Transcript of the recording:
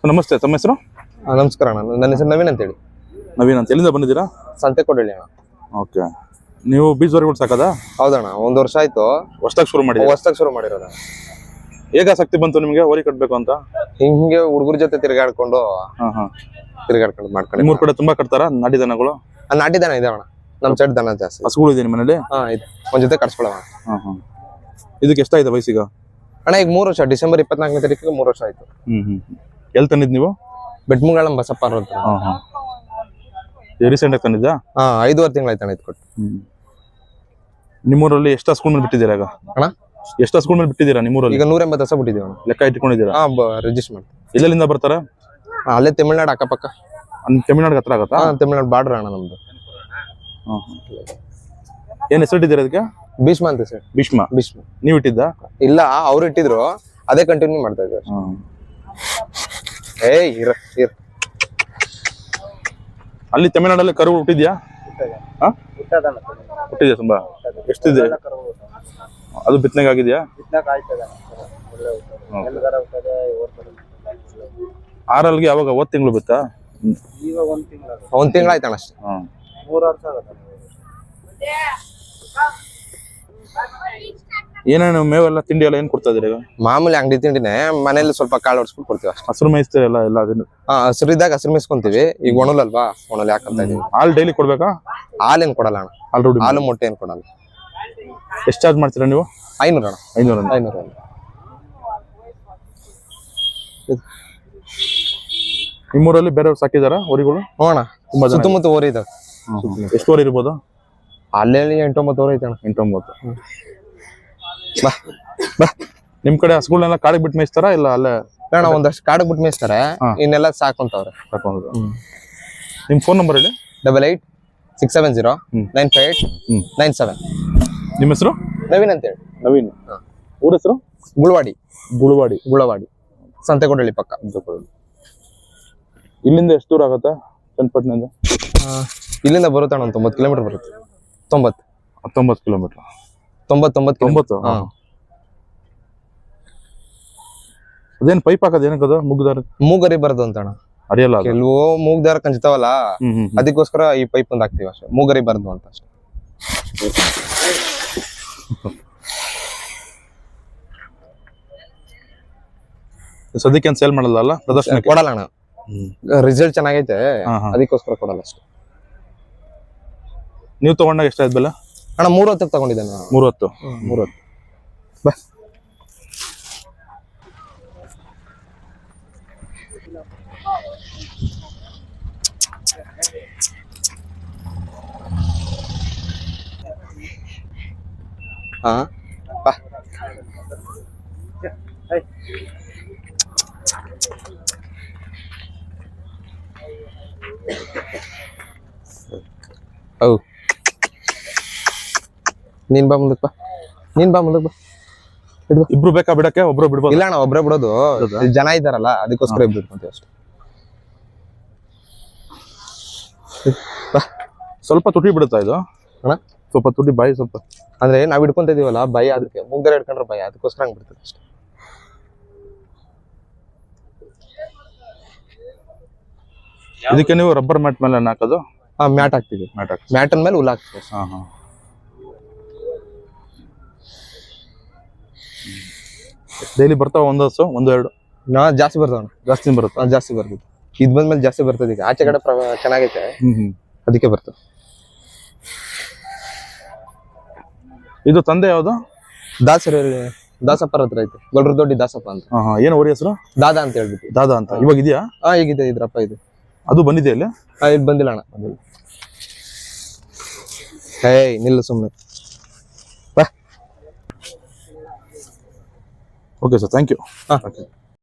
ನಮಸ್ತೆ, ತಮ್ಮ ಹೆಸರು? ನಮಸ್ಕಾರ ಅಣ್ಣ, ನನ್ನ ಹೆಸರು ನವೀನ್ ಅಂತ ಹೇಳಿ. ನವೀನ್ ಅಂತ. ಎಲ್ಲಿಂದ ಬಂದಿದ್ದೀರಾ? ಸಂತೆಕೊಡಳ್ಳಿ ಅಣ್ಣ. ಓಕೆ. ನೀವು ಬೀಜವರೆಗಳು ಸಾಕದಾ? ಹೌದಣ್ಣ, 1 ವರ್ಷ ಆಯ್ತು. ಹೊಸ್ದಾಗಿ ಶುರು ಮಾಡಿರೋದ. ಹೇಗೆ ಆಸಕ್ತಿ ಬಂತು ನಿಮಗೆ ಹೋರಿ ಕಟ್ಟಬೇಕು ಅಂತ? ಹಿಂಗೆ ಹುಡುಗರ ಜೊತೆ ತಿರ್ಗಾಡ್ಕೊಂಡು ಮಾಡ್ಕೊಂಡು. ನಿಮ್ಮೂರ್ ಕಡೆ ತುಂಬಾ ಕಟ್ತಾರ ನಾಟಿ ದನಗಳು? ನಾಟಿ ದನ ಇದೆ ಅಣ್ಣ, ನಮ್ ಸೈಡ್ ದನ ಜಾಸ್ತಿ. ಹಸುಗಳು ಇದೆ ಮನೇಲಿ? ಒಂದ್ ಜೊತೆ ಕಟ್ಸ್ಕೊಳವ. ಇದಕ್ಕೆ ಎಷ್ಟಾಯ್ತು ವಯಸ್ಸಿಗ? ಅಣ್ಣ ಈಗ 3 ವರ್ಷ, ಡಿಸೆಂಬರ್ 24ನೇ ತಾರೀಕಿಗೆ 3 ವರ್ಷ ಆಯ್ತು. ಎಲ್ಲಿ ತಂದಿದ್ ನೀವು? ಬೆಟ್ಮಂಗಳಂ ಬಸಪ್ಪ ಅಂತ. ರೀಸೆಂಟ್ ಆಗಿ ತಂದಿದ್ದಾ? 5.5 ತಿಂಗಳಾಯ್ತು ಅಣ್ಣ ಇದು ಕೊಟ್ಟು. ನಿಮ್ಮೂರಲ್ಲಿ ಎಷ್ಟು ಹಸುಗಳ ಮೇಲೆ ಬಿಟ್ಟಿದ್ದೀರಾ ಈಗ? ಅಣ್ಣ ಎಷ್ಟು ಹಸುಗಳ ಮೇಲೆ ಬಿಟ್ಟಿದ್ದೀರಾ ನಿಮ್ಮೂರಲ್ಲಿ? ಈಗ 180 ಹಸ ಬಿಟ್ಟಿದ್ದೀವಿ ಅಣ್ಣ. ಲೆಕ್ಕ ಇಟ್ಕೊಂಡಿದ್ದೀರಾ? ರಿಜಿಸ್ಟರ್ ಮಾಡ್ತೀವಿ. ಎಲ್ಲೆಲ್ಲಿಂದ ಬರ್ತಾರ? ಅಲ್ಲೇ ತಮಿಳ್ನಾಡು ಅಕ್ಕಪಕ್ಕ. ತಮಿಳ್ನಾಡು ಹತ್ರ ಆಗತ್ತಾ? ತಮಿಳ್ನಾಡು ಬಾರ್ಡರ್ ಅಣ್ಣ ನಮ್ದು. ಏನ್ ಹೆಸರಿಟ್ಟಿದ್ದೀರಾ ಅದಕ್ಕೆ? ಭೀಷ್ಮ ಅಂತ ಸರ್. ಭೀಷ್ಮ. ನೀವು ಇಟ್ಟಿದ್ದ? ಇಲ್ಲ, ಅವ್ರು ಇಟ್ಟಿದ್ರು, ಅದೇ ಕಂಟಿನ್ಯೂ ಮಾಡ್ತಾ ಇದ್ದಾರೆ. ಅಲ್ಲಿ ತಮಿಳ್ನಾಡಲ್ಲಿ ಕರು ಹುಟ್ಟಿದ್ಯಾ? ಹುಟ್ಟಿದ್ಯಾ ತುಂಬಾ? ಎಷ್ಟಿದೆ ಅದು? ಬಿತ್ತನೆಗೆ ಆಗಿದ್ಯಾ? ಆರಲ್ಗೆ ಯಾವಾಗ? 1 ತಿಂಗಳು ಬಿತ್ತಾ? 1 ತಿಂಗಳು ಆಯ್ತಣ್ಣ ಅಷ್ಟೇ. ಏನೇನು ಮೇವೆಲ್ಲ ತಿಂಡಿ ಎಲ್ಲ ಏನ್ ಕೊಡ್ತಾ ಇದೀರಿ ಈಗ? ಮಾಮೂಲಿ ಅಂಗಡಿ ತಿಂಡಿನೇ, ಮನೇಲಿ ಸ್ವಲ್ಪ ಕಾಳು ಹೊಡ್ಸ್ಬಿಟ್ಟು ಕೊಡ್ತೀವಿ ಅಷ್ಟೇ. ಹಸಿರು ಮೇಯಿಸ್ತೀರಲ್ಲ ಎಲ್ಲ ಅದನ್ನ? ಹಸಿರು ಇದ್ದಾಗ ಹಸಿರು ಮೇಯಿಸ್ಕೊಂತೀವಿ. ಈಗ ಒಣಲಲ್ವಾ, ಒಣಲ್ ಯಾಕಂತ ಇದೀವಿ. ಹಾಲು ಡೈಲಿ ಕೊಡ್ಬೇಕಾ? ಹಾಲೇನ್ ಕೊಡಲ್ಲ ಅಣ್ಣ. ಹಾಲು ಮೊಟ್ಟೆ ಏನ್ ಕೊಡಲ್ಲ. ಎಷ್ಟು ಚಾರ್ಜ್ ಮಾಡ್ತೀರಾ ನೀವು? 500 ಅಣ್ಣ. 500. ನಿಮ್ಮೂರಲ್ಲಿ ಬೇರೆಯವ್ರು ಸಾಕಿದಾರ ಊರಿಗಳು? ಅಣ್ಣ ಸುತ್ತಮುತ್ತ ಊರಿ ಇದಾವೆ. ಎಷ್ಟು ಊರು ಇರ್ಬೋದು? ಅಲ್ಲೇ 8-9 ಊರು ಐತೆ ಅಣ್ಣ. 8-9. ನಿಮ್ ಕಡೆ ಹಸುಗಳನ್ನೆಲ್ಲ ಕಾಡಿಗೆ ಬಿಟ್ಟು ಮೇಯಿಸ್ತಾರ ಇಲ್ಲ ಅಲ್ಲೇ? ಅಣ್ಣ ಒಂದಷ್ಟು ಕಾಡಿಗೆ ಬಿಟ್ಟು ಮೇಯಿಸ್ತಾರೆ, ಇನ್ನೆಲ್ಲ ಸಾಕೊಂತವ್ರೆ. ನಿಮ್ ಫೋನ್ ನಂಬರ್ ಹೇಳಿ. 8867095897. ನಿಮ್ಮ ಹೆಸರು? ನವೀನ್ ಅಂತ ಹೇಳಿ. ನವೀನ್. ಊರ ಹೆಸರು? ಗುಳವಾಡಿ, ಸಂತೆಕೊಡಳ್ಳಿ ಪಕ್ಕ. ಇಲ್ಲಿಂದ ಎಷ್ಟು ದೂರ ಆಗತ್ತಾ ಚನ್ನಪಟ್ಟಣದಿಂದ? ಇಲ್ಲಿಂದ ಬರುತ್ತೆ ಅಣ್ಣ, 90 ಕಿಲೋಮೀಟರ್ ಬರುತ್ತೆ. 19 ಕಿಲೋಮೀಟರ್. 90. ಅದೇನ್ ಪೈಪ್ ಹಾಕೋದು ಏನಕ್ಕದು? ಮೂಗರಿ ಬರದು ಅಂತ ಅಣ್ಣ. ಅರಿಯಲ್ಲ? ಕೆಲವು ಮೂಗ್ದಾರ ಕಂಚ್ತಾವಲ್ಲ, ಅದಕ್ಕೋಸ್ಕರ ಈ ಪೈಪ್ ಒಂದು ಹಾಕ್ತಿವಿ ಅಷ್ಟೇ. ಮೂಗರಿ ಬರದು ಅಂತ ಅಷ್ಟೇ. ಸದ್ಯಕ್ಕೆ ಸೇಲ್ ಮಾಡಲ್ಲ? ಪ್ರದರ್ಶನ ಕೊಡಲ್ಲ ಅಣ್ಣ, ರಿಸಲ್ಟ್ ಚೆನ್ನಾಗೈತೆ, ಅದಕ್ಕೋಸ್ಕರ ಕೊಡಲ್ಲ ಅಷ್ಟೇ. ನೀವು ತಗೊಂಡಾಗ ಎಷ್ಟಾಯ್ತು ಬೆಲೆ ಅಣ್ಣ? 30 ತಗೊಂಡಿದ್ದೆ ನಾನು. 30. ಬಾ. ನೀನ್ ಬಾ ಮುಂದಕ್ಕೆ ಬಾ. ಇಬ್ರು ಬೇಕಾ ಬಿಡಕ್ಕೆ? ಒಬ್ರು ಬಿಡ್ಬೋದು? ಇಲ್ಲ ಅಣ್ಣ, ಒಬ್ರೇ ಬಿಡೋದು. ಜನ ಇದ್ದಾರಲ್ಲ, ಅದಕ್ಕೋಸ್ಕರ ಇಬ್ರು ಇಟ್ಕೊಂತೀವಿ ಅಷ್ಟೇ. ಸ್ವಲ್ಪ ತುಟಿ ಬಿಡುತ್ತಾ ಇದು ಅಣ್ಣ? ಸ್ವಲ್ಪ ತುಟಿ ಬಾಯಿ ಸ್ವಲ್ಪ ಅಂದ್ರೆ ನಾವ್ ಹಿಡ್ಕೊಂತ ಇದೀವಲ್ಲ, ಭಯ, ಅದಕ್ಕೆ ಮುಗ್ದರ ಹಿಡ್ಕೊಂಡ್ರೆ ಭಯ, ಅದಕ್ಕೋಸ್ಕರ ಹಂಗ್ ಬಿಡ್ತದೆ ಅಷ್ಟೇ. ಇದಕ್ಕೆ ನೀವು ರಬ್ಬರ್ ಮ್ಯಾಟ್ ಮೇಲೆ ಹಾಕೋದು? ಮ್ಯಾಟ್ ಹಾಕ್ತಿವಿ. ಮ್ಯಾಟನ್ ಮೇಲೆ ಹುಲ್ ಹಾಕ್ತಿವಿ. ಡೈಲಿ ಬರ್ತಾವ? 1 ಹಸು 1-2? ಜಾಸ್ತಿ ಬರ್ತಾವಣ್ಣ. ಜಾಸ್ತಿ ಬರ್ತದೆ. ಇದ್ ಬಂದ್ಮೇಲೆ ಜಾಸ್ತಿ ಬರ್ತದೆ. ಈಗ ಆಚೆ ಕಡೆ ಚೆನ್ನಾಗೈತೆ, ಅದಕ್ಕೆ ಬರ್ತದೆ. ಇದು ತಂದೆ ಯಾವ್ದು? ದಾಸಪ್ಪರ ಹತ್ರ ಐತೆ, ಗೊಲ್ರ ದೊಡ್ಡಿ ದಾಸಪ್ಪ ಅಂತ. ಏನು ಊರಿ ಹೆಸರು? ದಾದಾ ಅಂತ ಹೇಳ್ಬಿಟ್ಟು. ದಾದಾ ಅಂತ. ಇವಾಗ ಇದೆಯಾ? ಈಗಿದೆ, ಇದ್ರಪ್ಪ ಇದು. ಅದು ಬಂದಿದೆಯಾ ಇಲ್ಲಿ? ಇಲ್ಲಿ ಬಂದಿಲ್ಲ ಅಣ್ಣ, ಬಂದಿಲ್ಲ. ನಿಲ್ಲ ಸುಮ್ಮನೆ. Okay sir, thank you.